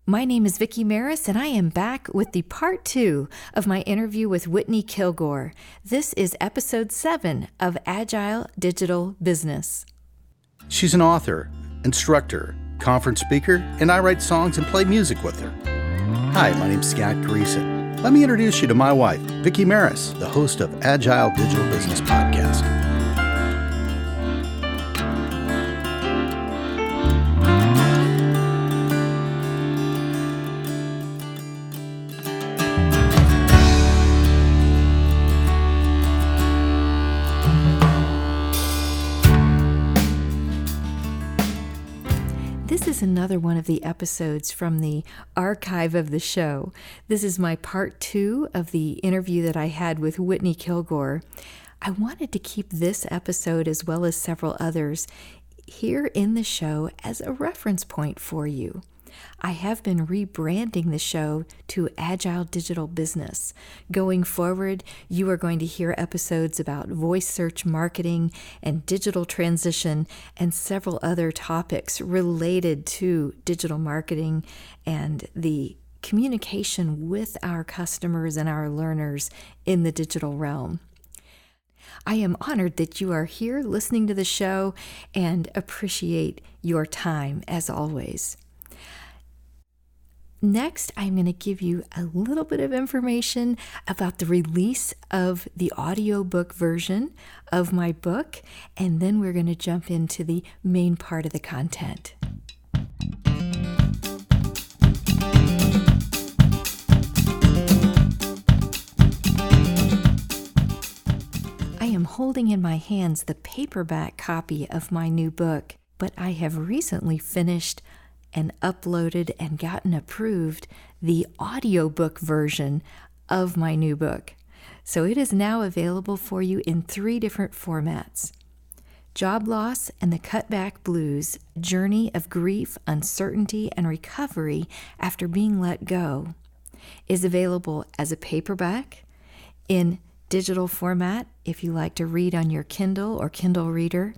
My name is Vicki Maris, and I am back with the part 2 of my interview with Whitney Kilgore. This is episode 7 of Agile Digital Business. She's an author, instructor, conference speaker, and I write songs and play music with her. Hi, my name's Scott Greason. Let me introduce you to my wife, Vicki Maris, the host of Agile Digital Business podcast. This is another one of the episodes from the archive of the show. This is my part 2 of the interview that I had with Whitney Kilgore. I wanted to keep this episode, as well as several others, here in the show as a reference point for you. I have been rebranding the show to Agile Digital Business. Going forward, you are going to hear episodes about voice search marketing and digital transition and several other topics related to digital marketing and the communication with our customers and our learners in the digital realm. I am honored that you are here listening to the show and appreciate your time as always. Next, I'm going to give you a little bit of information about the release of the audiobook version of my book, and then we're going to jump into the main part of the content. I am holding in my hands the paperback copy of my new book, but I have recently finished and uploaded and gotten approved the audiobook version of my new book. So it is now available for you in 3 different formats. Job Loss and the Cutback Blues, Journey of Grief, Uncertainty, and Recovery After Being Let Go, is available as a paperback, in digital format if you like to read on your Kindle or Kindle Reader,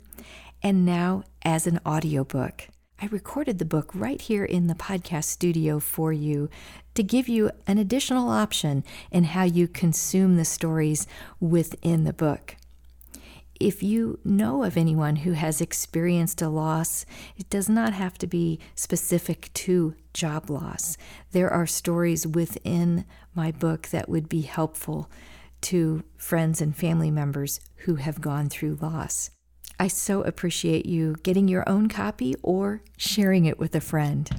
and now as an audiobook. I recorded the book right here in the podcast studio for you to give you an additional option in how you consume the stories within the book. If you know of anyone who has experienced a loss, it does not have to be specific to job loss. There are stories within my book that would be helpful to friends and family members who have gone through loss. I so appreciate you getting your own copy or sharing it with a friend.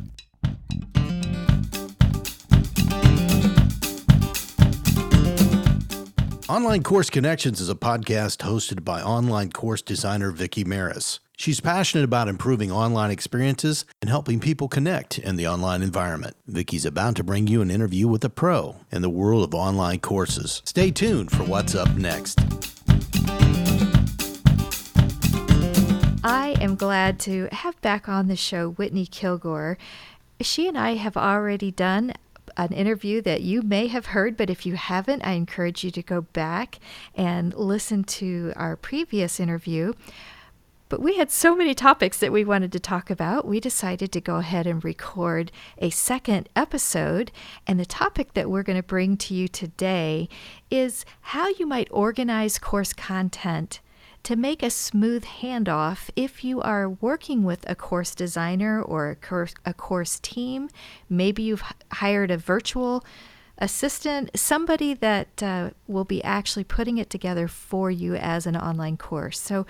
Online Course Connections is a podcast hosted by online course designer Vicki Maris. She's passionate about improving online experiences and helping people connect in the online environment. Vicki's about to bring you an interview with a pro in the world of online courses. Stay tuned for what's up next. I am glad to have back on the show Whitney Kilgore. She and I have already done an interview that you may have heard, but if you haven't, I encourage you to go back and listen to our previous interview. But we had so many topics that we wanted to talk about, we decided to go ahead and record a second episode. And the topic that we're going to bring to you today is how you might organize course content to make a smooth handoff if you are working with a course designer or a course team. Maybe you've hired a virtual assistant, somebody that will be actually putting it together for you as an online course. So,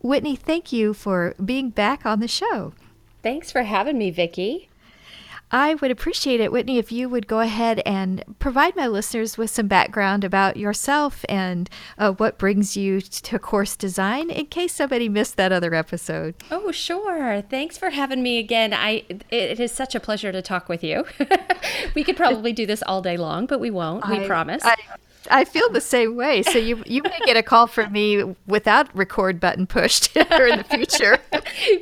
Whitney, thank you for being back on the show. Thanks for having me, Vicki. I would appreciate it, Whitney, if you would go ahead and provide my listeners with some background about yourself and what brings you to course design, in case somebody missed that other episode. Oh, sure. Thanks for having me again. It is such a pleasure to talk with you. We could probably do this all day long, but we won't. We promise. I feel the same way. So you may get a call from me without record button pushed here in the future.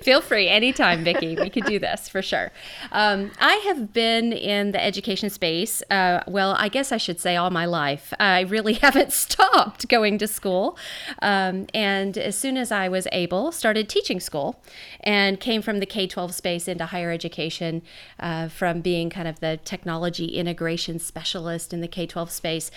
Feel free anytime, Vicki. We could do this for sure. I have been in the education space, well, I guess I should say all my life. I really haven't stopped going to school. And as soon as I was able, started teaching school and came from the K-12 space into higher education, from being kind of the technology integration specialist in the K-12 space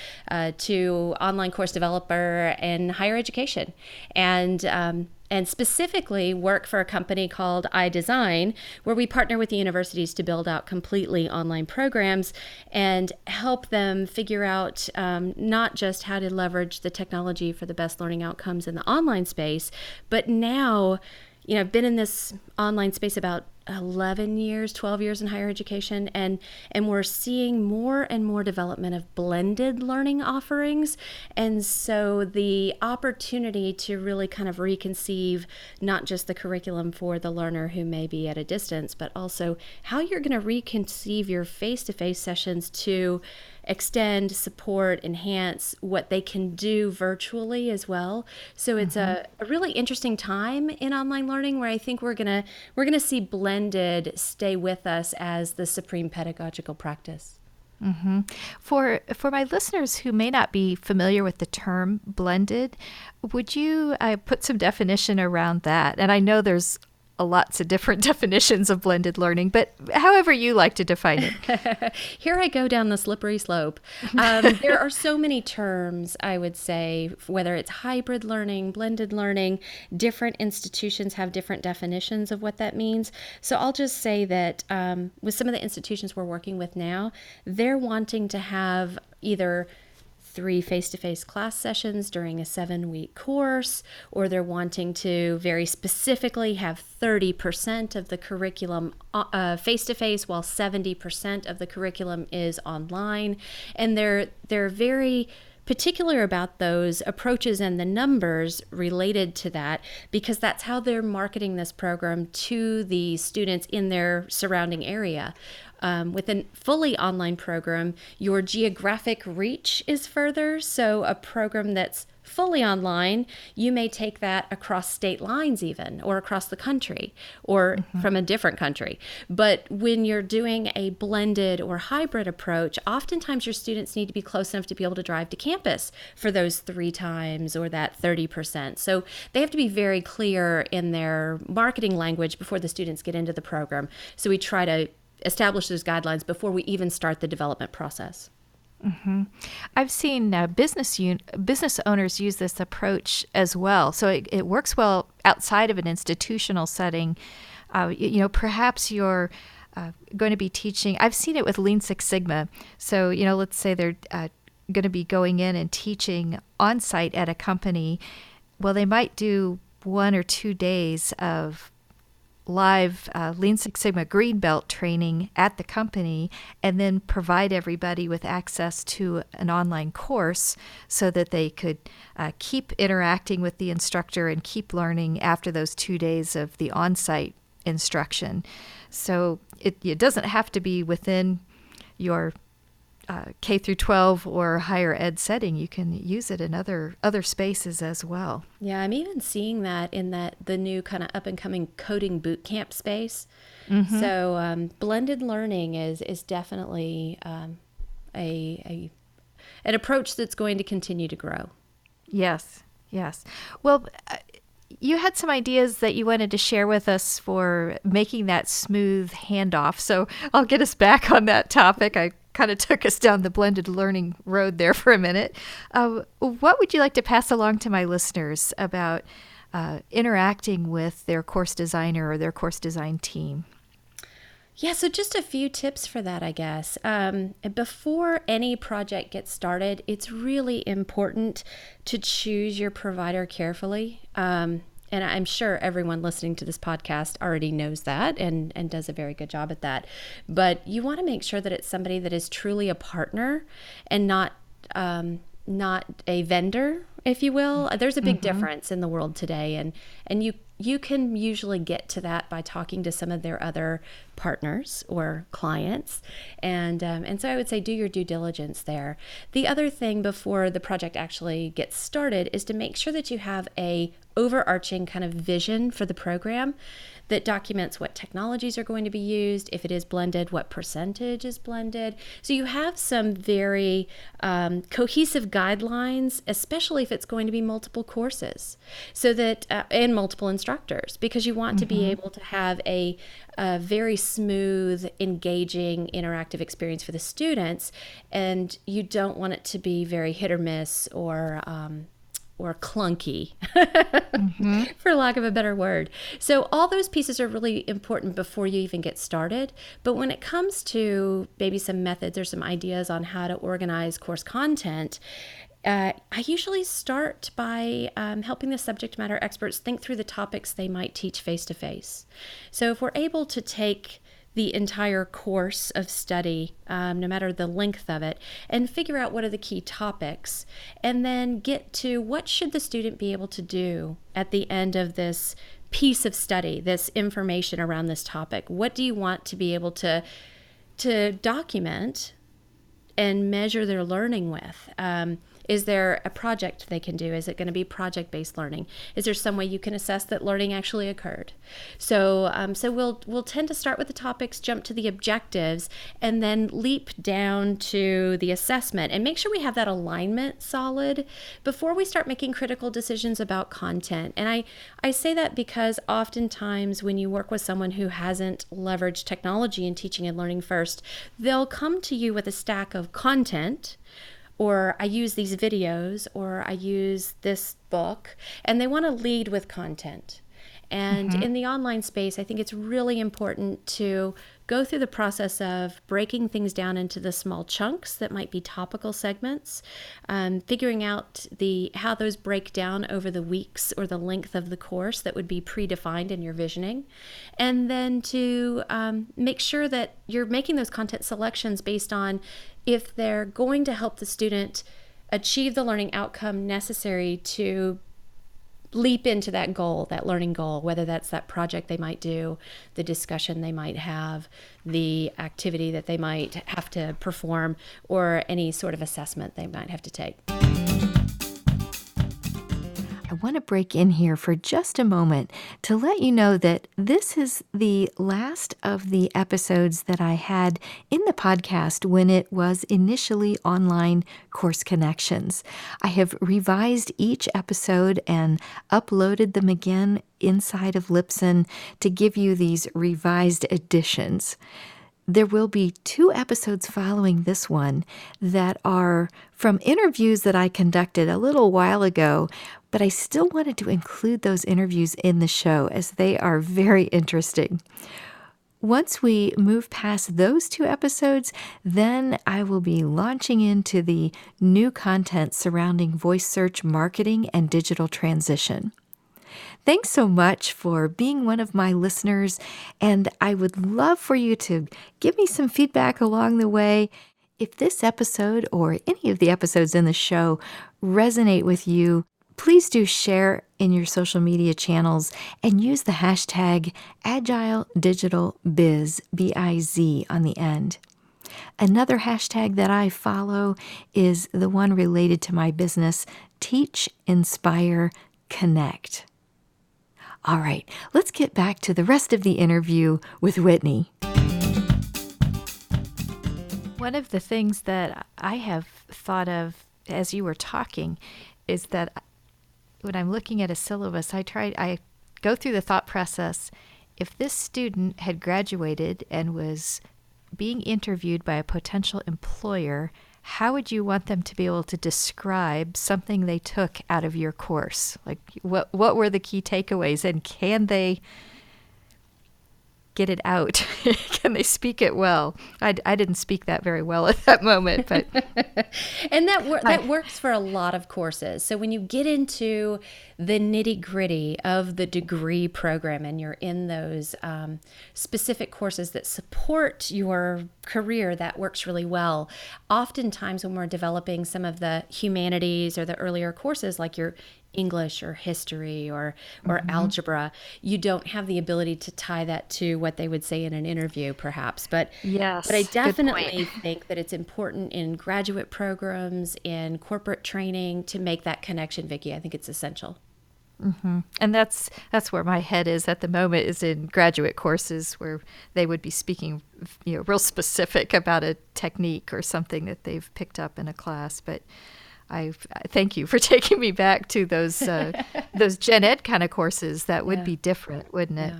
to online course developer in higher education. And specifically work for a company called iDesign, where we partner with the universities to build out completely online programs and help them figure out not just how to leverage the technology for the best learning outcomes in the online space, but now, I've been in this online space about 11 years, 12 years in higher education, and we're seeing more and more development of blended learning offerings. And so the opportunity to really kind of reconceive not just the curriculum for the learner who may be at a distance, but also how you're going to reconceive your face-to-face sessions to extend, support, enhance what they can do virtually as well. So it's a really interesting time in online learning where I think we're gonna see blended stay with us as the supreme pedagogical practice. Mm-hmm. For my listeners who may not be familiar with the term blended, would you put some definition around that? And I know there's lots of different definitions of blended learning, but however you like to define it. Here I go down the slippery slope. There are so many terms, I would say, whether it's hybrid learning, blended learning, different institutions have different definitions of what that means. So I'll just say that with some of the institutions we're working with now, they're wanting to have either 3 face-to-face class sessions during a 7-week course, or they're wanting to very specifically have 30% of the curriculum face-to-face while 70% of the curriculum is online. And they're very particular about those approaches and the numbers related to that, because that's how they're marketing this program to the students in their surrounding area. With a fully online program, your geographic reach is further. So a program that's fully online, you may take that across state lines even, or across the country, or from a different country. But when you're doing a blended or hybrid approach, oftentimes your students need to be close enough to be able to drive to campus for those 3 times or that 30%. So they have to be very clear in their marketing language before the students get into the program. So we try to establish those guidelines before we even start the development process. Mm-hmm. I've seen business owners use this approach as well. So it works well outside of an institutional setting. Perhaps you're going to be teaching. I've seen it with Lean Six Sigma. So, let's say they're going to be going in and teaching on site at a company. Well, they might do 1 or 2 days of live Lean Six Sigma Green Belt training at the company, and then provide everybody with access to an online course so that they could keep interacting with the instructor and keep learning after those 2 days of the on-site instruction. So it doesn't have to be within your K through 12 or higher ed setting. You can use it in other spaces as well. Yeah, I'm even seeing that in the new kind of up and coming coding boot camp space. So blended learning is definitely an approach that's going to continue to grow. Yes. Well, you had some ideas that you wanted to share with us for making that smooth handoff. So I'll get us back on that topic. I kind of took us down the blended learning road there for a minute. What would you like to pass along to my listeners about interacting with their course designer or their course design team? Yeah, so just a few tips for that, I guess. Before any project gets started, it's really important to choose your provider carefully. And I'm sure everyone listening to this podcast already knows that and does a very good job at that. But you want to make sure that it's somebody that is truly a partner and not a vendor, if you will. There's a big difference in the world today, and you you can usually get to that by talking to some of their other partners or clients. And so I would say do your due diligence there. The other thing before the project actually gets started is to make sure that you have a overarching kind of vision for the program that documents what technologies are going to be used, if it is blended, what percentage is blended. So you have some very cohesive guidelines, especially if it's going to be multiple courses, so that and multiple instructors, because you want to be able to have a very smooth, engaging, interactive experience for the students, and you don't want it to be very hit or miss or clunky, for lack of a better word. So all those pieces are really important before you even get started. But when it comes to maybe some methods or some ideas on how to organize course content, I usually start by helping the subject matter experts think through the topics they might teach face-to-face. So if we're able to take the entire course of study, no matter the length of it, and figure out what are the key topics, and then get to what should the student be able to do at the end of this piece of study, this information around this topic. What do you want to be able to document and measure their learning with? Is there a project they can do? Is it going to be project-based learning? Is there some way you can assess that learning actually occurred? So we'll tend to start with the topics, jump to the objectives, and then leap down to the assessment and make sure we have that alignment solid before we start making critical decisions about content. And I say that because oftentimes when you work with someone who hasn't leveraged technology in teaching and learning first, they'll come to you with a stack of content, or I use these videos, or I use this book, and they want to lead with content. And in the online space, I think it's really important to go through the process of breaking things down into the small chunks that might be topical segments, figuring out how those break down over the weeks or the length of the course that would be predefined in your visioning, and then to make sure that you're making those content selections based on if they're going to help the student achieve the learning outcome necessary to leap into that goal, that learning goal, whether that's that project they might do, the discussion they might have, the activity that they might have to perform, or any sort of assessment they might have to take. I want to break in here for just a moment to let you know that this is the last of the episodes that I had in the podcast when it was initially online Course Connections. I have revised each episode and uploaded them again inside of Libsyn to give you these revised editions. There will be 2 episodes following this one that are from interviews that I conducted a little while ago, but I still wanted to include those interviews in the show as they are very interesting. Once we move past those 2 episodes, then I will be launching into the new content surrounding voice search marketing and digital transition. Thanks so much for being one of my listeners, and I would love for you to give me some feedback along the way. If this episode or any of the episodes in the show resonate with you, please do share in your social media channels and use the hashtag Agile Digital Biz, B-I-Z, on the end. Another hashtag that I follow is the one related to my business, Teach, Inspire, Connect. All right, let's get back to the rest of the interview with Whitney. One of the things that I have thought of as you were talking is that when I'm looking at a syllabus, I go through the thought process. If this student had graduated and was being interviewed by a potential employer, how would you want them to be able to describe something they took out of your course? Like, what were the key takeaways, and can they get it out? Can they speak it well? I didn't speak that very well at that moment, but and that works for a lot of courses. So when you get into the nitty-gritty of the degree program and you're in those specific courses that support your career, that works really well. Oftentimes when we're developing some of the humanities or the earlier courses like your English or history or algebra, you don't have the ability to tie that to what they would say in an interview, perhaps. But I definitely think that it's important in graduate programs, in corporate training, to make that connection, Vicki. I think it's essential. Mm-hmm. And that's where my head is at the moment, is in graduate courses where they would be speaking, real specific about a technique or something that they've picked up in a class. But I thank you for taking me back to those gen ed kind of courses. That would be different, wouldn't it?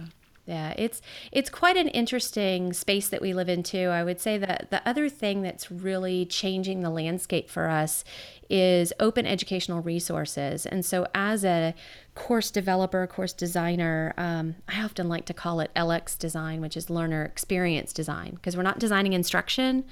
Yeah, it's quite an interesting space that we live in too. I would say that the other thing that's really changing the landscape for us is open educational resources. And so as a course developer, course designer, I often like to call it LX design, which is learner experience design, because we're not designing instruction.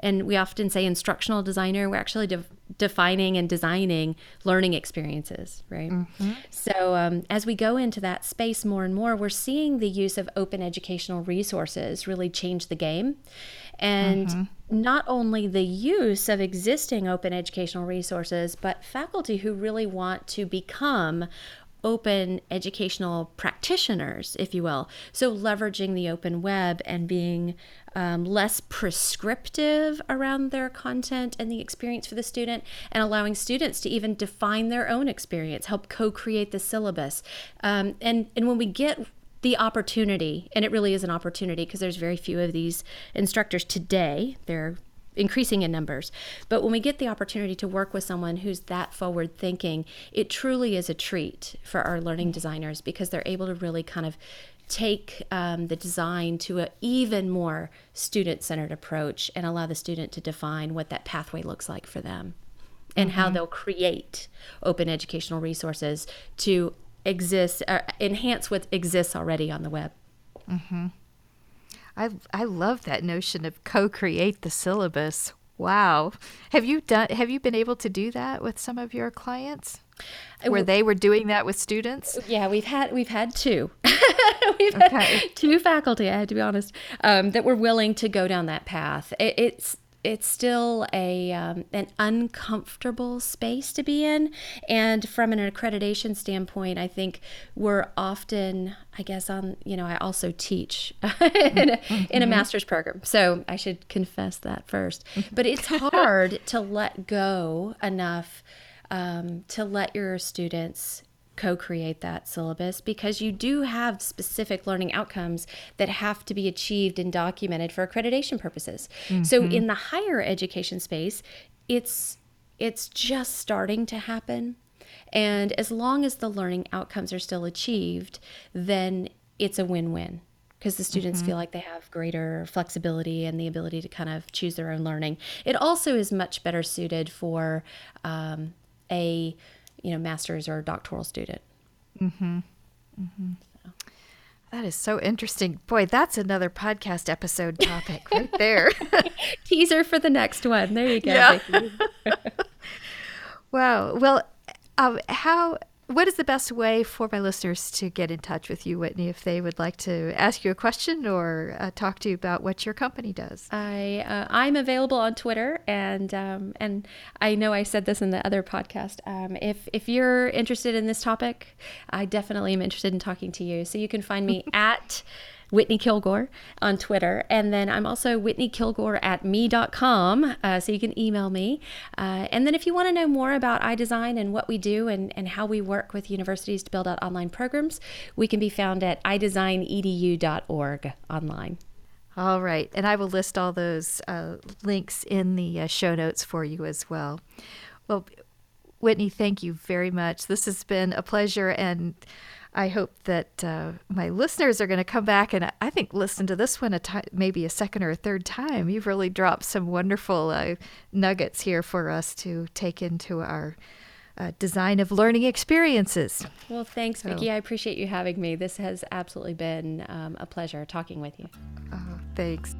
And we often say instructional designer. We're actually defining and designing learning experiences, right? Mm-hmm. So as we go into that space more and more, we're seeing the use of open educational resources really change the game. And not only the use of existing open educational resources, but faculty who really want to become open educational practitioners, if you will. So leveraging the open web and being less prescriptive around their content and the experience for the student, and allowing students to even define their own experience, help co-create the syllabus. And when we get the opportunity, and it really is an opportunity because there's very few of these instructors today, they're increasing in numbers. But when we get the opportunity to work with someone who's that forward thinking, it truly is a treat for our learning designers, because they're able to really kind of take the design to an even more student-centered approach and allow the student to define what that pathway looks like for them, and how they'll create open educational resources to enhance what exists already on the web. Mm-hmm. I love that notion of co-create the syllabus. Wow. Have you been able to do that with some of your clients, where they were doing that with students? Yeah, we've had two. We've had two faculty, I had to be honest, that were willing to go down that path. It's still an uncomfortable space to be in. And from an accreditation standpoint, I think we're often, I guess, I also teach in a master's program. So I should confess that first. But it's hard to let go enough to let your students co-create that syllabus, because you do have specific learning outcomes that have to be achieved and documented for accreditation purposes. So in the higher education space, it's just starting to happen. And as long as the learning outcomes are still achieved, then it's a win-win, because the students feel like they have greater flexibility and the ability to kind of choose their own learning. It also is much better suited for a master's or doctoral student. So. That is so interesting. Boy, that's another podcast episode topic right there. Teaser for the next one. There you go. Yeah. Wow. Well, what is the best way for my listeners to get in touch with you, Whitney, if they would like to ask you a question or talk to you about what your company does? I'm available on Twitter, and I know I said this in the other podcast. If you're interested in this topic, I definitely am interested in talking to you. So you can find me at Whitney Kilgore on Twitter. And then I'm also whitneykilgore@me.com, so you can email me. And then if you want to know more about iDesign and what we do and how we work with universities to build out online programs, we can be found at iDesignEDU.org online. All right. And I will list all those links in the show notes for you as well. Well, Whitney, thank you very much. This has been a pleasure, and I hope that my listeners are going to come back and I think listen to this one maybe a second or a third time. You've really dropped some wonderful nuggets here for us to take into our design of learning experiences. Well, thanks, Vicki. I appreciate you having me. This has absolutely been a pleasure talking with you. Thanks.